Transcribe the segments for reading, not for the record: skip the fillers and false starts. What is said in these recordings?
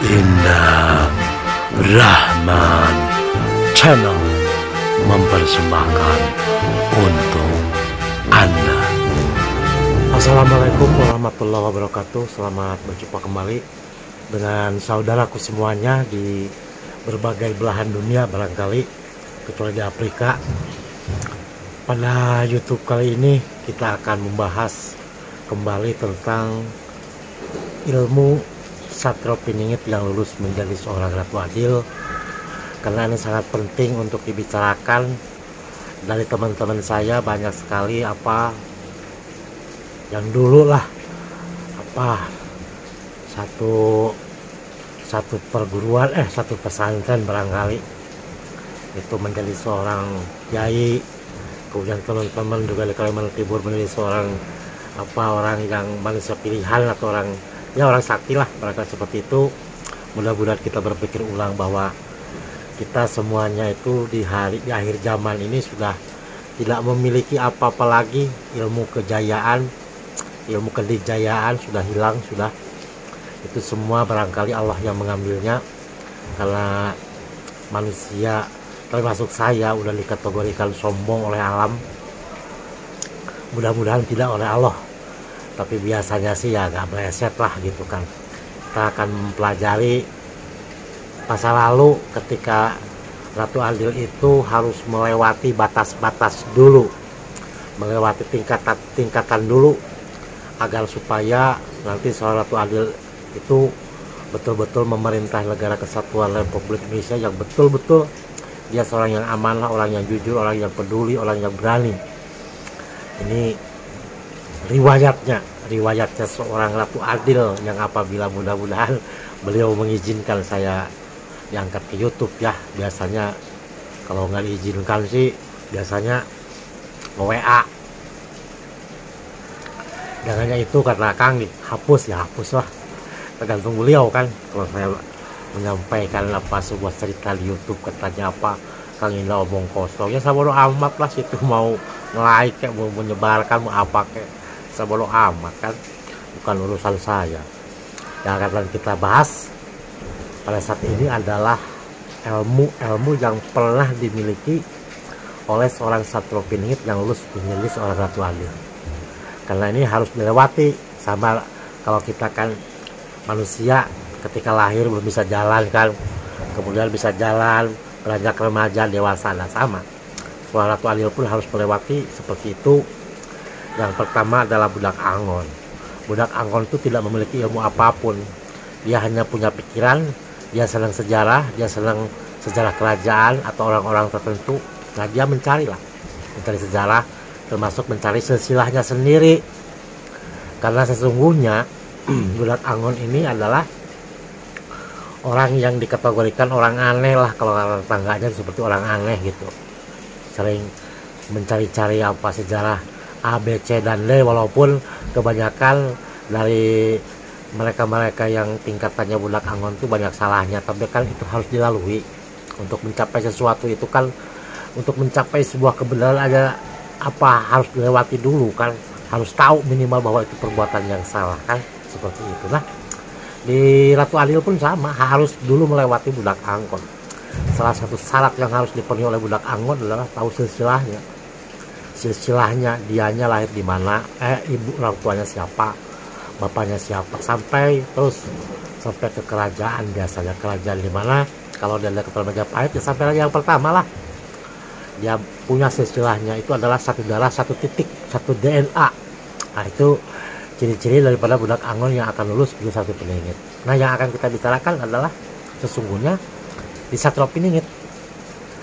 Dinda Rahman Channel mempersembahkan untuk Anda. Assalamualaikum warahmatullahi wabarakatuh. Selamat berjumpa kembali dengan saudaraku semuanya di berbagai belahan dunia, barangkali kecuali di Afrika. Pada YouTube kali ini kita akan membahas kembali tentang ilmu Satrio Piningit yang lulus menjadi seorang Ratu Adil, karena ini sangat penting untuk dibicarakan. Dari teman-teman saya banyak sekali yang dulu lah satu perguruan satu pesantren barangkali itu menjadi seorang kiai, kemudian teman-teman juga di Kalimantan Timur menjadi seorang orang yang manusia pilihan atau orang sakti lah, barangkali seperti itu. Mudah-mudahan kita berpikir ulang bahwa kita semuanya itu di akhir zaman ini sudah tidak memiliki apa-apa lagi. Ilmu kejayaan, ilmu kedijayaan sudah hilang, sudah itu semua barangkali Allah yang mengambilnya, karena manusia termasuk saya udah dikategorikan sombong oleh alam. Mudah-mudahan tidak oleh Allah, tapi biasanya sih ya agak meleset lah gitu kan. Kita akan mempelajari masa lalu ketika Ratu Adil itu harus melewati batas-batas dulu, melewati tingkatan dulu, agar supaya nanti seorang Ratu Adil itu betul-betul memerintah negara kesatuan Republik Indonesia yang betul-betul dia seorang yang amanah, orang yang jujur, orang yang peduli, orang yang berani. Ini riwayatnya seorang Ratu Adil yang apabila mudah-mudahan beliau mengizinkan saya diangkat ke YouTube ya. Biasanya kalau nggak diizinkan sih biasanya WA. Jangannya itu karena Kang hapus lah, tergantung beliau kan. Kalau saya menyampaikan sebuah cerita di YouTube katanya Kang Indra omong kosong, ya saya bodo amat lah, situ mau nge-like kayak mau menyebarkan mau apa kayak saya bodo amat kan, bukan urusan saya. Yang akan kita bahas pada saat ini adalah ilmu yang pernah dimiliki oleh seorang Satrio Piningit yang lulus menjadi seorang Ratu Adil. Karena ini harus dilewati, sama kalau kita kan manusia ketika lahir belum bisa jalan kan, kemudian bisa jalan, beranjak remaja, dewasa, dan sama seorang Ratu Adil pun harus melewati seperti itu. Yang pertama adalah budak Angon. Budak Angon itu tidak memiliki ilmu apapun, dia hanya punya pikiran, dia senang sejarah, dia senang sejarah kerajaan atau orang-orang tertentu. Nah, dia mencari sejarah, termasuk mencari silsilahnya sendiri. Karena sesungguhnya budak Angon ini adalah orang yang dikategorikan orang aneh lah, kalau orang tangganya seperti orang aneh gitu. Sering mencari-cari sejarah A, B, C, dan D, walaupun kebanyakan dari mereka-mereka yang tingkatannya budak Angon itu banyak salahnya, tapi kan itu harus dilalui. Untuk mencapai sesuatu itu kan, untuk mencapai sebuah kebenaran ada harus dilewati dulu kan, harus tahu minimal bahwa itu perbuatan yang salah kan, seperti itu. Nah, di Ratu Adil pun sama, harus dulu melewati budak Angon. Salah satu syarat yang harus dipenuhi oleh budak Angon adalah tahu silsilahnya, dianya lahir di mana, ibu orang tuanya siapa, bapaknya siapa, sampai ke kerajaan. Biasanya kerajaan di mana, kalau dia ada keturunan Majapahit ya sampai lagi yang pertama lah, dia punya silsilahnya, itu adalah satu darah, satu titik, satu DNA. Nah, itu ciri-ciri daripada budak Angon yang akan lulus menjadi Satrio Piningit. Nah, yang akan kita bicarakan adalah sesungguhnya di Satrio Piningit.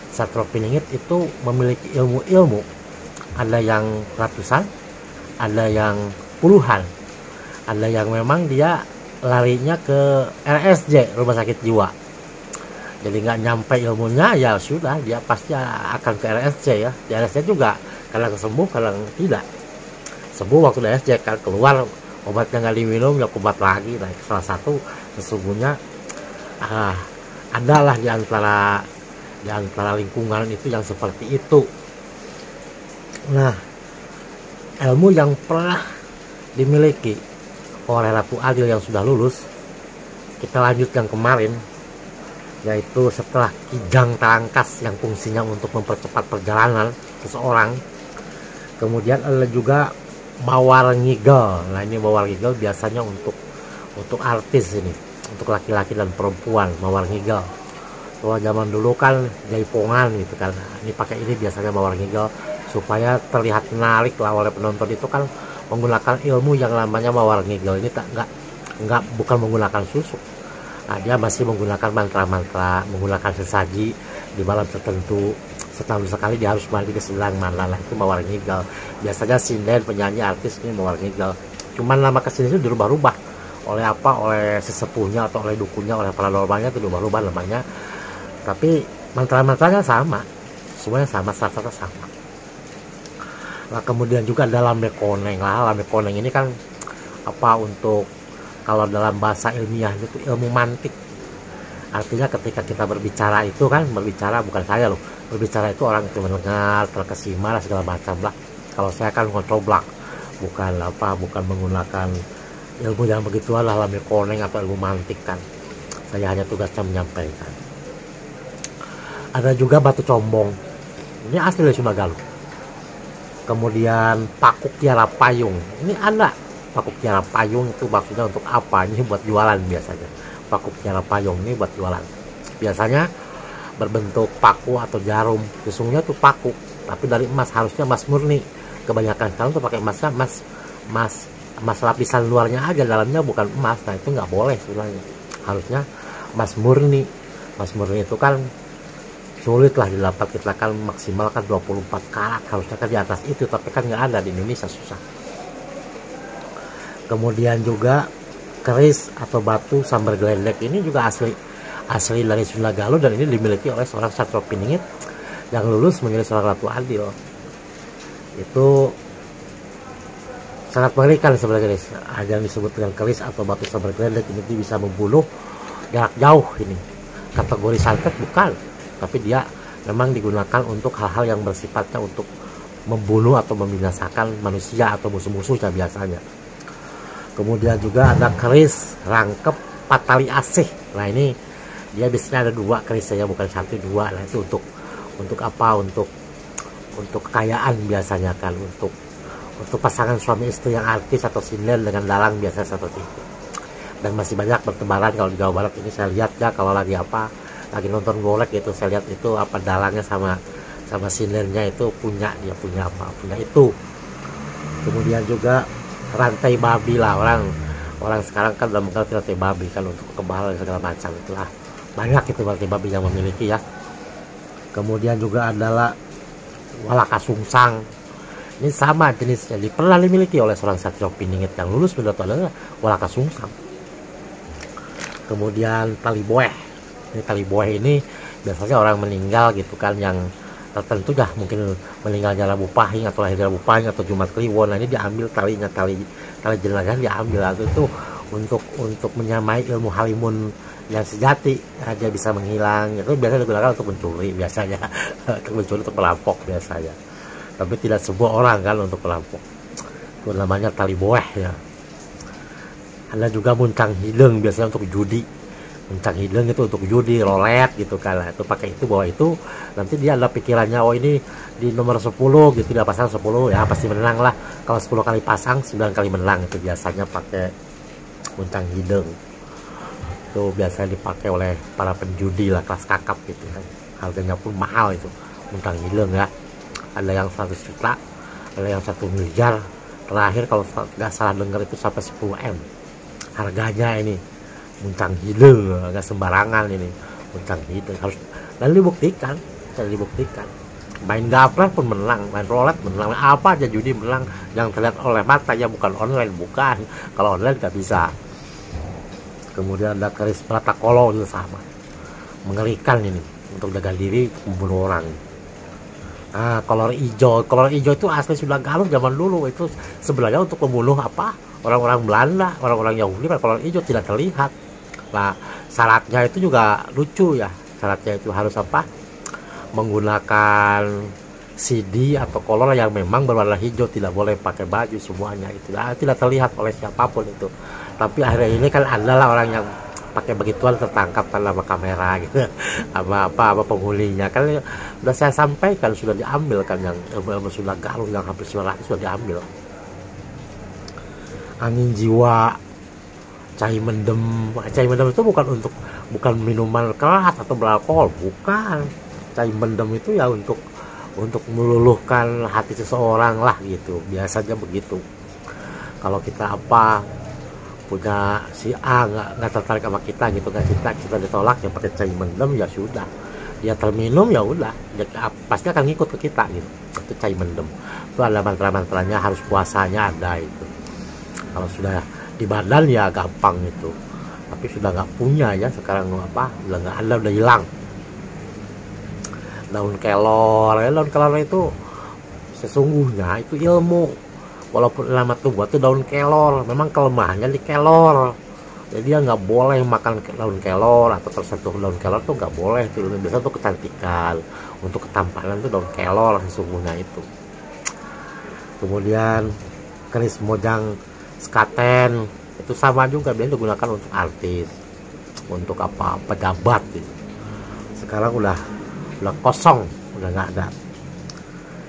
Satrio Piningit itu memiliki ilmu-ilmu, ada yang ratusan, ada yang puluhan, ada yang memang dia larinya ke RSJ, rumah sakit jiwa. Jadi nggak nyampe ilmunya, ya sudah, dia pasti akan ke RSJ ya. Di RSJ juga kadang sembuh, kadang tidak sembuh. Waktu di RSJ kan keluar obatnya nggak diminum, ya kumat lagi. Nah, salah satu sesungguhnya adalah di antara lingkungan itu yang seperti itu. Nah, ilmu yang pernah dimiliki oleh Ratu Adil yang sudah lulus kita lanjut yang kemarin, yaitu setelah kijang tangkas yang fungsinya untuk mempercepat perjalanan seseorang, kemudian ada juga mawar ngigel. Nah ini mawar ngigel biasanya untuk artis ini, untuk laki-laki dan perempuan. Mawar ngigel kalau zaman dulu kan jaipongan gitu kan, ini pakai ini biasanya mawar ngigel supaya terlihat menarik lah oleh penonton. Itu kan menggunakan ilmu yang namanya mawar ngigel. Ini enggak bukan menggunakan susuk. Nah, dia masih menggunakan mantra-mantra, menggunakan sesaji di malam tertentu. Setahun sekali dia harus mandi ke sebelah mana lah, itu mawar ngigel. Biasanya sinden, penyanyi, artis ini mawar ngigel. Cuman nama kesini itu dirubah-rubah oleh oleh sesepuhnya atau oleh dukunnya, oleh paranormalnya itu dirubah-rubah namanya. Tapi mantra-mantranya sama, semuanya sama, sastra sama. Nah kemudian juga ada lambe koneng lah. Lambe koneng ini kan untuk kalau dalam bahasa ilmiah itu ilmu mantik. Artinya ketika kita berbicara itu kan, berbicara bukan saya loh, berbicara itu orang itu mendengar, terkesima lah segala macam lah. Kalau saya kan ngocoblak, bukan menggunakan ilmu yang begituan lah, lambe koneng atau ilmu mantik kan. Saya hanya tugasnya menyampaikan. Ada juga batu combong, ini asli dari Sunda Galuh. Kemudian pakuk tiara payung, ini ada pakuk tiara payung itu maksudnya untuk apa? Ini buat jualan biasanya. Pakuk tiara payung ini buat jualan. Biasanya berbentuk paku atau jarum, sesungguhnya itu paku, tapi dari emas, harusnya emas murni. Kebanyakan sekarang tuh pakai emasnya emas lapisan luarnya aja, dalamnya bukan emas. Nah itu nggak boleh sebenarnya, harusnya emas murni. Emas murni itu kan sulit lah didapat, kita kan maksimal kan 24 karat, harusnya kan di atas itu, tapi kan nggak ada di Indonesia, susah. Kemudian juga keris atau batu sambar geledek, ini juga asli dari Sunda Galuh, dan ini dimiliki oleh seorang Satrio Piningit yang lulus menjadi seorang Ratu Adil. Itu sangat mengerikan sebenarnya guys. Ada yang disebut dengan keris atau batu sambar geledek, ini bisa membunuh jarak jauh. Ini kategori santet bukan, tapi dia memang digunakan untuk hal-hal yang bersifatnya untuk membunuh atau membinasakan manusia atau musuh-musuhnya biasanya. Kemudian juga ada keris rangkep patali asih. Nah ini dia biasanya ada dua kerisnya, bukan satu, dua. Nah itu untuk apa? Untuk kekayaan biasanya kan, untuk pasangan suami istri yang artis atau sinden dengan dalang biasanya seperti itu. Dan masih banyak bertebaran kalau di Jawa Barat ini. Saya lihat ya kalau lagi nonton golek gitu, saya lihat itu dalangnya sama sindennya itu punya itu. Kemudian juga rantai babi lah, orang sekarang kan udah mengerti rantai babi kan untuk kebal dan segala macam, itulah banyak itu rantai babi yang memiliki ya. Kemudian juga adalah walaka sungsang, ini sama jenisnya, pernah dimiliki oleh seorang Satrio Piningit yang lulus mendapat adalah walaka sungsang. Kemudian tali boeh, ini biasanya orang meninggal gitu kan yang tertentu dah, mungkin meninggal Rabu Pahing atau lahir Rabu Pahing atau Jumat Kliwon. Nah ini diambil tali jenazah, diambil itu untuk menyamai ilmu halimun yang sejati. Nah, dia bisa menghilang, itu biasanya digunakan untuk mencuri biasanya. Untuk perampok biasanya, tapi tidak sebuah orang kan untuk perampok. Itu namanya tali boeh ya. Ada juga muncang hideng, biasanya untuk judi. Muncang hideng itu untuk judi, rolet gitu kan. Itu pakai itu, bawa itu, nanti dia ada pikirannya, oh ini di nomor 10 gitu, dia pasang 10 ya pasti menang lah. Kalau 10 kali pasang 9 kali menang, itu biasanya pakai muncang hideng. Itu biasanya dipakai oleh para penjudi lah, kelas kakap gitu kan. Harganya pun mahal itu muncang hideng ya. Ada yang 100 juta, ada yang 1 miliar. Terakhir kalau nggak salah dengar itu sampai 10 M harganya ini. Muncang hideng, agak sembarangan ini muncang hideng, harus dan dibuktikan. Main gaplek pun menang, main roulette menang, apa aja judi menang yang terlihat oleh mata ya, bukan online, bukan. Kalau online nggak bisa. Kemudian ada keris pratakolo, itu sama, mengerikan ini, untuk jaga diri, membunuh orang. Nah, kolor hijau itu asli Sunda Galuh zaman dulu, itu sebenarnya untuk membunuh orang-orang Belanda, orang-orang Yahudi. Kolor hijau tidak terlihat. Nah, syaratnya itu juga lucu ya. Syaratnya itu harus menggunakan CD atau kolor yang memang berwarna hijau, tidak boleh pakai baju semuanya. Itu tidak terlihat oleh siapapun itu. Tapi akhirnya ini kan adalah orang yang pakai begituan tertangkap kan sama kamera gitu apa penghulinya kan udah saya sampaikan, sudah diambil kan yang ilmu sudah Galung yang hampir 900 sudah diambil. Angin jiwa, cai mendem itu bukan minuman keras atau beralkohol, bukan. Cai mendem itu ya untuk meluluhkan hati seseorang lah gitu, biasanya begitu. Kalau kita punya si A nggak tertarik sama kita gitu, kita ditolak, ya pakai cai mendem ya sudah, dia terminum ya udah, dia pasti akan ngikut ke kita gitu. Itu cai mendem itu ada mantra-mantranya, harus puasanya ada itu. Kalau sudah di badan ya gampang itu, tapi sudah nggak punya ya sekarang udah nggak ada, udah hilang. Daun kelor itu sesungguhnya itu ilmu. Walaupun lama tuh buat tuh daun kelor, memang kelemahannya di kelor, jadi dia nggak boleh makan daun kelor atau tersentuh daun kelor tuh nggak boleh. Itu biasa tuh kecantikan, untuk ketampanan tuh daun kelor sesungguhnya itu. Kemudian keris mojang sekaten itu sama juga, dia digunakan untuk artis, untuk pejabat gitu. Sekarang udah kosong, udah nggak ada.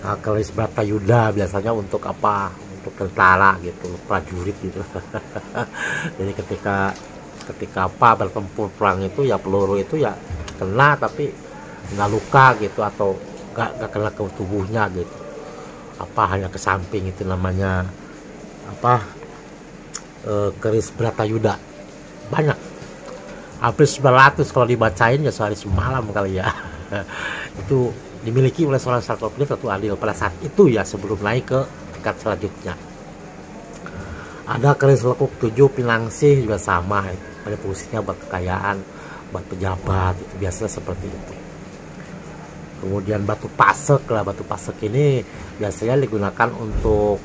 Nah, keris Bratayuda biasanya untuk untuk tentara gitu, prajurit gitu. Jadi ketika bertempur perang itu ya peluru itu ya kena tapi nggak luka gitu, atau nggak kena ke tubuhnya gitu, hanya ke samping. Itu namanya keris Bratayuda. Banyak, hampir 900 kalau dibacain ya sehari semalam kali ya. Itu dimiliki oleh seorang Sartoprius Ratu Adil pada saat itu ya, sebelum naik ke tingkat selanjutnya. Ada keris lekuk 7 Pinangsih juga sama, pada fungsinya buat kekayaan, buat pejabat, itu biasanya seperti itu. Kemudian batu pasek ini biasanya digunakan untuk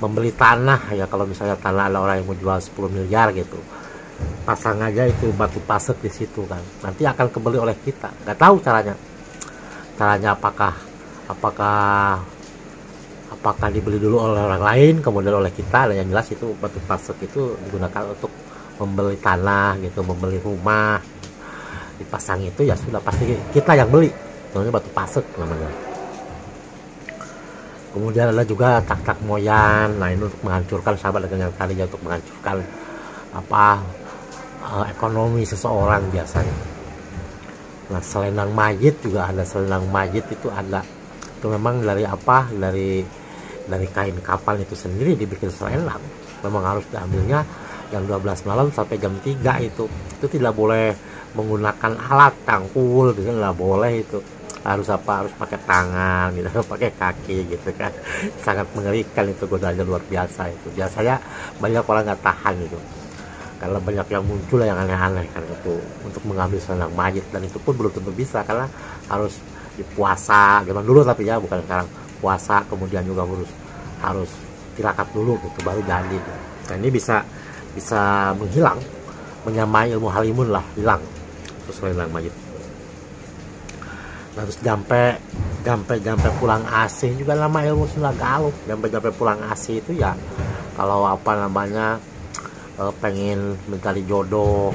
membeli tanah ya. Kalau misalnya tanah ada orang yang mau jual 10 miliar gitu, pasang aja itu batu pasek di situ kan, nanti akan kembali oleh kita. Nggak tahu caranya apakah dibeli dulu oleh orang lain kemudian oleh kita. Yang jelas itu batu pasek itu digunakan untuk membeli tanah gitu, membeli rumah. Dipasang itu ya sudah pasti kita yang beli, namanya batu pasek namanya. Kemudian ada juga tak moyan. Nah, ini untuk menghancurkan, sahabat dengan yang tadi ya, untuk menghancurkan ekonomi seseorang biasanya. Nah, selendang mayit juga ada. Selendang mayit itu ada, itu memang dari kain kapal itu sendiri dibikin selendang. Memang harus diambilnya jam 12 malam sampai jam 3 itu tidak boleh menggunakan alat cangkul gitu, nggak boleh. Itu harus pakai tangan gitu, pakai kaki gitu kan. Sangat mengerikan, itu godaannya luar biasa. Itu biasanya banyak orang nggak tahan gitu, karena banyak yang muncul yang aneh-aneh kan itu untuk mengambil selendang mayit. Dan itu pun belum tentu bisa, karena harus dipuasa zaman dulu, tapi ya bukan sekarang. Puasa kemudian juga harus tirakat dulu gitu, baru jadi. Nah, ini bisa menghilang, menyamai ilmu halimun lah, hilang terus selendang mayit. Terus jampe pulang asih juga nama ilmu Sunda Galuh. Jampe pulang asih itu ya kalau pengen mencari jodoh,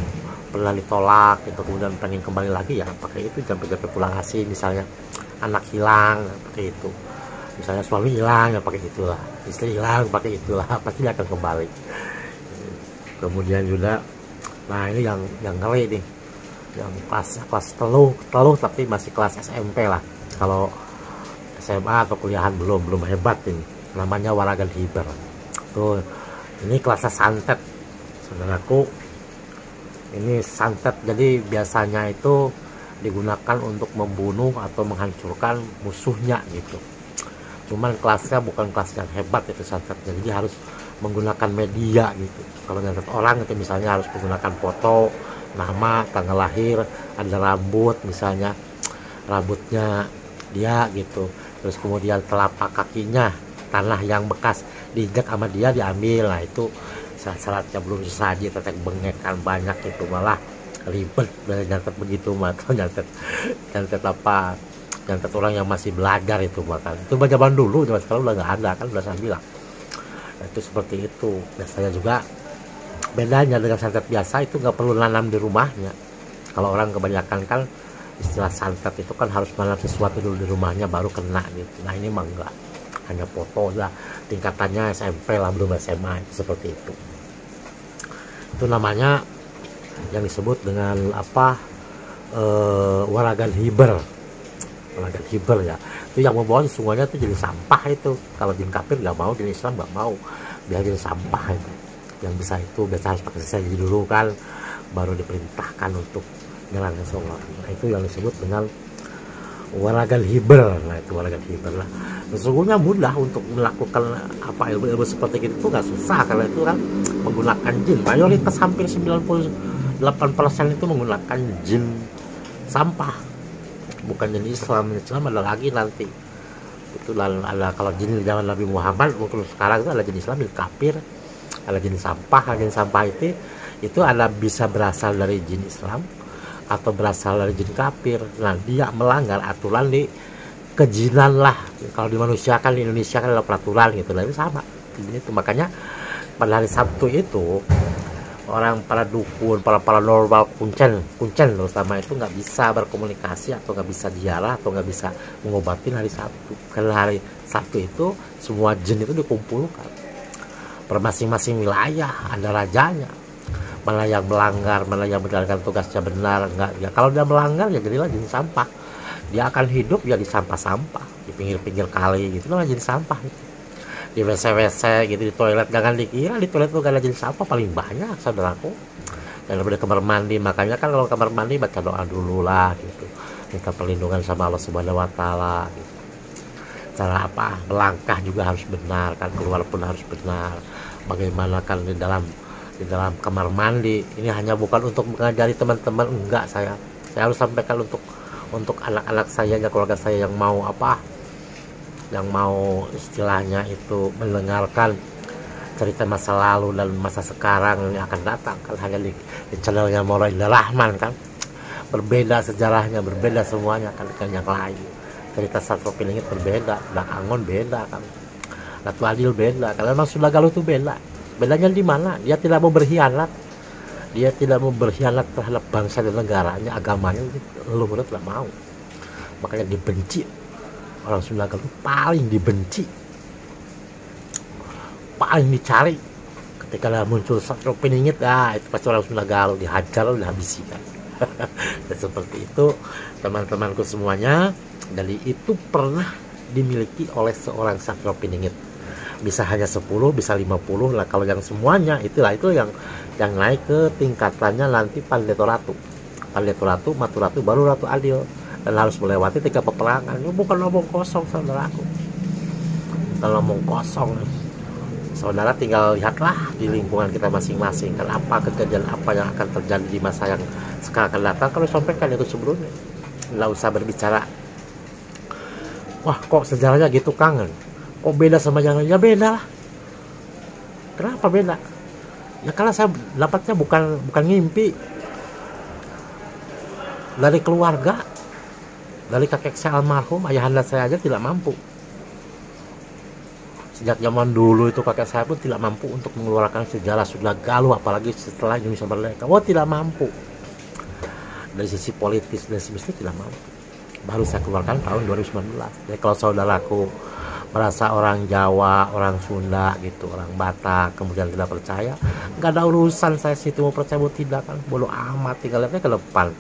pernah ditolak gitu, kemudian pengen kembali lagi ya pakai itu. Jampe pulang asih, misalnya anak hilang pakai itu, misalnya suami hilang ya pakai itulah, istri hilang pakai itulah, pasti dia akan kembali. Kemudian juga, nah ini yang ngeri nih, yang kelas teluh tapi masih kelas SMP lah. Kalau SMA atau kuliahan belum hebat ini, namanya Waragan Hiber. Tuh, ini kelasnya santet, saudaraku. Ini santet, jadi biasanya itu digunakan untuk membunuh atau menghancurkan musuhnya gitu. Cuman kelasnya bukan kelas yang hebat itu santetnya, jadi harus menggunakan media gitu. Kalau nyantet orang itu misalnya harus menggunakan foto, nama, tanggal lahir, ada rambut, misalnya rambutnya dia gitu, terus kemudian telapak kakinya, tanah yang bekas diinjak sama dia diambil. Nah, itu syarat-syaratnya belum sesaji, tetek bengekan banyak itu, malah ribet nyantet begitu mah. Atau nyantet orang yang masih belajar itu, bahkan itu zaman dulu, zaman sekarang udah nggak ada kan, udah saya bilang. Nah, itu seperti itu. Biasanya juga Bedanya dengan santet biasa itu nggak perlu nanam di rumahnya. Kalau orang kebanyakan kan istilah santet itu kan harus menanam sesuatu dulu di rumahnya baru kena gitu. Nah ini mah enggak, hanya foto lah, tingkatannya SMP lah, belum SMA, itu seperti itu. Itu namanya yang disebut dengan apa, waragan hiber. Waragan hiber ya, itu yang membawa semuanya itu jadi sampah. Itu kalau jin kafir nggak mau, jin Islam nggak mau, biar jadi sampah itu. Yang bisa itu biasa harus pakai sesaji dulu kan, baru diperintahkan untuk nyerang sholat. Nah itu yang disebut dengan waragan hiber. Nah itu waragan hiber lah. Sesungguhnya mudah untuk melakukan apa ilmu-ilmu seperti itu, nggak susah karena itu kan menggunakan jin. Mayoritas hampir 98% itu menggunakan jin sampah, bukan jin Islam. Islam ada lagi nanti. Itu ada, kalau jin zaman Nabi Muhammad untuk sekarang itu ada jin Islam, jin kafir, ada jin sampah. Jin sampah itu ada bisa berasal dari jin Islam atau berasal dari jin kafir. Nah dia melanggar aturan di kejinan lah. Kalau di manusia kan, di Indonesia kan ada peraturan gitu, nah itu sama itu. Makanya pada hari Sabtu itu orang para dukun, para paranormal, kuncen terutama itu nggak bisa berkomunikasi atau nggak bisa ziarah atau nggak bisa mengobatin hari Sabtu. Karena hari Sabtu itu semua jin itu dikumpulkan per masing-masing wilayah, ada rajanya. Mana yang melanggar, mana yang menjalankan tugasnya benar, enggak ya. Kalau dia melanggar ya jadilah jin sampah. Dia akan hidup ya di sampah-sampah, di pinggir-pinggir kali gitu, lah jin sampah gitu. Di WC-WC gitu, di toilet. Jangan dikira di toilet tuh gak ada jin sampah, paling banyak saudaraku. Dan lebih kamar mandi, makanya kan kalau kamar mandi baca doa dulu lah gitu, minta perlindungan sama Allah Subhanahu wa Ta'ala gitu. Cara apa melangkah juga harus benar kan, keluar pun harus benar. Bagaimana kan di dalam kamar mandi ini hanya bukan untuk mengajari teman-teman, enggak, saya harus sampaikan untuk anak-anak saya dan keluarga saya yang mau apa, yang mau istilahnya itu mendengarkan cerita masa lalu dan masa sekarang yang akan datang kan, hanya di channelnya Mauladina Rahman kan. Berbeda sejarahnya, berbeda semuanya kan dengan yang lain. Cerita Sastro Piningit berbeda, Dak Angon beda kan, Ratu Adil beda kan. Memang Sunda Galuh itu beda. Bedanya di mana? Dia tidak mau berkhianat, dia tidak mau berkhianat terhadap bangsa dan negaranya, agamanya. Leluhurnya tidak mau, makanya dibenci. Orang Sunda Galuh paling dibenci, paling dicari. Ketika ada muncul Sastro Piningit, itu pasti orang Sunda Galuh dihajar, dihabiskan. Dan seperti itu teman-temanku semuanya. Jadi itu pernah dimiliki oleh seorang Sastro Piningit. Bisa hanya 10, bisa 50 lah. Kalau yang semuanya itulah, itu yang naik ke tingkatannya nanti Pandito Ratu, Matu Ratu, baru Ratu Adil. Dan harus melewati 3 peperangan. Ini bukan omong kosong saudaraku, bukan omong kosong. Saudara tinggal lihatlah di lingkungan kita masing-masing kan, apa kejadian apa yang akan terjadi di masa yang sekarang akan datang. Kalau sampaikan itu sebelumnya, nggak usah berbicara wah kok sejarahnya gitu kangen, kok beda sama yang lain. Ya beda lah. Kenapa beda? Ya karena saya dapatnya bukan ngimpi. Dari keluarga, dari kakek saya almarhum, ayahanda saya aja tidak mampu. Sejak zaman dulu itu kakek saya pun tidak mampu untuk mengeluarkan sejarah Sunda Galuh, apalagi setelah Indonesia merdeka. Wah tidak mampu. Dari sisi politis dan sebagainya tidak mampu. Baru saya keluarkan tahun 2019. Jadi kalau saudaraku merasa orang Jawa, orang Sunda gitu, orang Batak kemudian tidak percaya, nggak ada urusan saya situ mau percaya mau tidak kan, bodoh amat, tinggal lihatnya ke depan.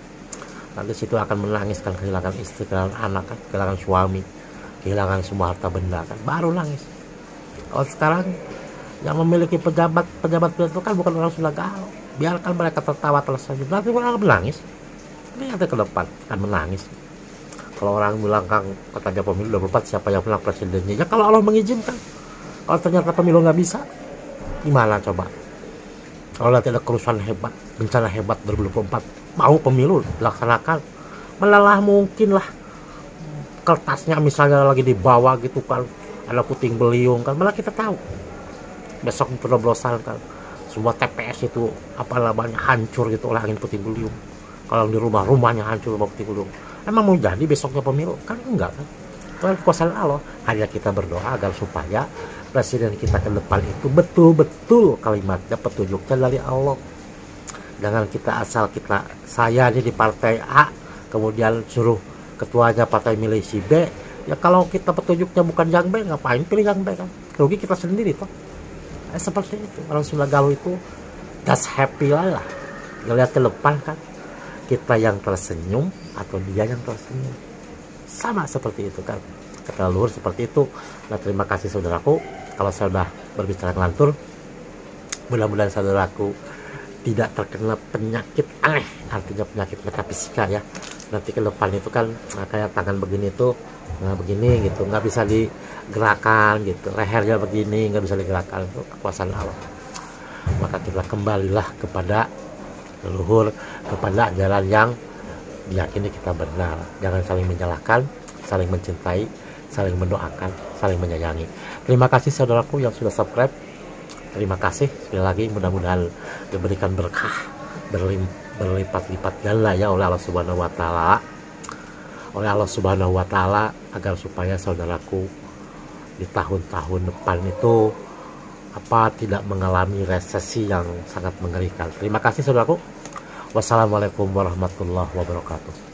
Nanti situ akan menangis kan, kehilangan istri, kehilangan anak kan, kehilangan suami, kehilangan semua harta benda kan, baru nangis. Kalau sekarang yang memiliki pejabat itu kan bukan orang Sunda Galuh, biarkan mereka tertawa tersenyum, nanti mereka menangis, nanti ke depan akan menangis. Kalau orang bilang Kang, katanya pemilu 24 siapa yang menang presidennya, ya kalau Allah mengizinkan. Kalau ternyata pemilu nggak bisa, gimana coba? Kalau nanti ada kerusuhan hebat, bencana hebat 2024, mau pemilu dilaksanakan, malah mungkin lah kertasnya misalnya lagi dibawa gitu kan, ada puting beliung kan, malah kita tahu besok pencoblosan kan, semua TPS itu apa namanya hancur gitu oleh angin puting beliung. Kalau di rumahnya hancur sama puting beliung, emang mau jadi besoknya pemilu? Kan enggak kan. Itu kekuasaan Allah. Hanya kita berdoa agar supaya presiden kita ke depan itu betul-betul kalimatnya petunjuknya dari Allah. Jangan kita asal saya ini di partai A, kemudian suruh ketuanya partai milih si B. Ya kalau kita petunjuknya bukan yang B, ngapain pilih yang B kan? Rugi kita sendiri toh. Seperti itu. Orang Sunda Galuh itu just happy lah. Ngeliat ke depan kan. Kita yang tersenyum atau dia yang tersenyum. Sama seperti itu kan. Kata luhur seperti itu. Nah, terima kasih saudaraku. Kalau saya sudah berbicara ngelantur, mudah-mudahan saudaraku tidak terkena penyakit aneh, artinya penyakit metafisika ya. Nanti ke depan itu kan kayak tangan begini tuh, nah begini gitu, nggak bisa digerakkan gitu, lehernya begini nggak bisa digerakkan, itu kekuasaan Allah. Maka kita kembalilah kepada leluhur, kepada ajaran yang diyakini kita benar. Jangan saling menyalahkan, saling mencintai, saling mendoakan, saling menyayangi. Terima kasih saudaraku yang sudah subscribe. Terima kasih sekali lagi, mudah-mudahan diberikan berkah berlipat-lipat ganda ya oleh Allah Subhanahu wa taala. Oleh Allah Subhanahu wa taala agar supaya saudaraku di tahun-tahun depan itu tidak mengalami resesi yang sangat mengerikan. Terima kasih saudaraku. Wassalamualaikum warahmatullahi wabarakatuh.